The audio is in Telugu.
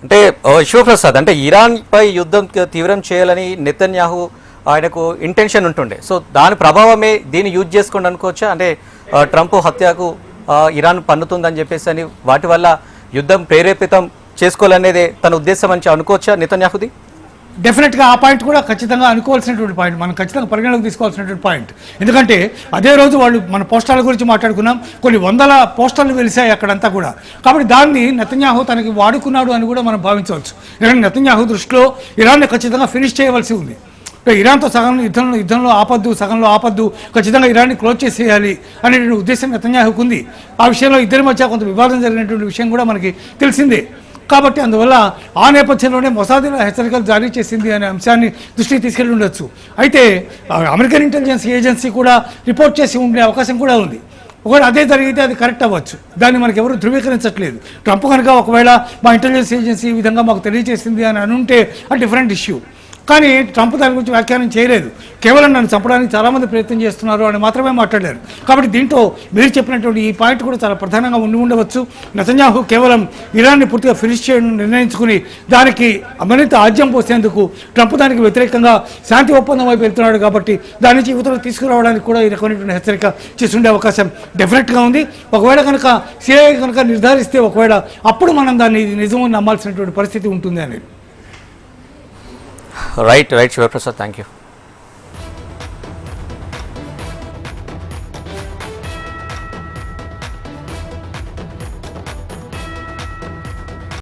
అంటే శివప్రసాద్, అంటే ఇరాన్ పై యుద్ధం తీవ్రం చేయాలని నెతన్యాహు ఆయనకు ఇంటెన్షన్ ఉంటుండే, సో దాని ప్రభావమే దీన్ని యూజ్ చేసుకోండి అనుకోవచ్చా? అంటే ట్రంప్ హత్యకు ఇరాన్ పన్నుతుందని చెప్పేసి అని వాటి వల్ల యుద్ధం ప్రేరేపితం చేసుకోవాలనేదే తన ఉద్దేశం అని అనుకోవచ్చా నెతన్యాహుది? డెఫినెట్గా ఆ పాయింట్ కూడా ఖచ్చితంగా అనుకోవాల్సినటువంటి పాయింట్, మనం ఖచ్చితంగా పరిగణలోకి తీసుకోవాల్సినటువంటి పాయింట్. ఎందుకంటే అదే రోజు వాళ్ళు మన పోస్టర్ల గురించి మాట్లాడుకున్నాం, కొన్ని వందల పోస్టర్లు వెలిసాయి అక్కడంతా కూడా. కాబట్టి దాన్ని నెతన్యాహు తనకి వాడుకున్నాడు అని కూడా మనం భావించవచ్చు. ఎందుకంటే నెతన్యాహు దృష్టిలో ఇరాన్ని ఖచ్చితంగా ఫినిష్ చేయవలసి ఉంది. ఇరాన్తో సగం యుద్ధంలో ఆపద్దు, సగంలో ఆపద్దు, ఖచ్చితంగా ఇరాన్ని క్లోజ్ చేసేయాలి అనేటువంటి ఉద్దేశం నెతన్యాహుకు ఉంది. ఆ విషయంలో ఇద్దరి మధ్య కొంత వివాదం జరిగినటువంటి విషయం కూడా మనకి తెలిసిందే. కాబట్టి అందువల్ల ఆ నేపథ్యంలోనే మొసాద్ హెచ్చరికలు జారీ చేసింది అనే అంశాన్ని దృష్టికి తీసుకెళ్ళి ఉండొచ్చు. అయితే అమెరికన్ ఇంటెలిజెన్స్ ఏజెన్సీ కూడా రిపోర్ట్ చేసి ఉండే అవకాశం కూడా ఉంది. ఒకవేళ అదే జరిగితే అది కరెక్ట్ అవ్వచ్చు, దాన్ని మనకు ఎవరు ధృవీకరించట్లేదు. ట్రంప్ కనుక ఒకవేళ మా ఇంటెలిజెన్స్ ఏజెన్సీ ఈ విధంగా మాకు తెలియజేసింది అని అనుంటే అది డిఫరెంట్ ఇష్యూ. కానీ ట్రంప్ దాని గురించి వ్యాఖ్యానం చేయలేదు, కేవలం నన్ను చంపడానికి చాలామంది ప్రయత్నం చేస్తున్నారు అని మాత్రమే మాట్లాడారు. కాబట్టి దీంట్లో మీరు చెప్పినటువంటి ఈ పాయింట్ కూడా చాలా ప్రధానంగా ఉండవచ్చు. నెతన్యాహు కేవలం ఇరాన్ని పూర్తిగా ఫినిష్ చేయడం నిర్ణయించుకుని దానికి మరింత ఆజ్యం పోసేందుకు ట్రంప్ దానికి వ్యతిరేకంగా శాంతి ఒప్పందం వైపు వెళ్తున్నాడు. కాబట్టి దాని నుంచి యువతలు తీసుకురావడానికి కూడా ఈ రకమైనటువంటి హెచ్చరిక చేసి ఉండే అవకాశం డెఫినెట్గా ఉంది. ఒకవేళ కనుక సిఐఏ కనుక నిర్ధారిస్తే ఒకవేళ అప్పుడు మనం దాన్ని నిజమని నమ్మాల్సినటువంటి పరిస్థితి ఉంటుంది అనేది. Right Shivaprasad, thank you.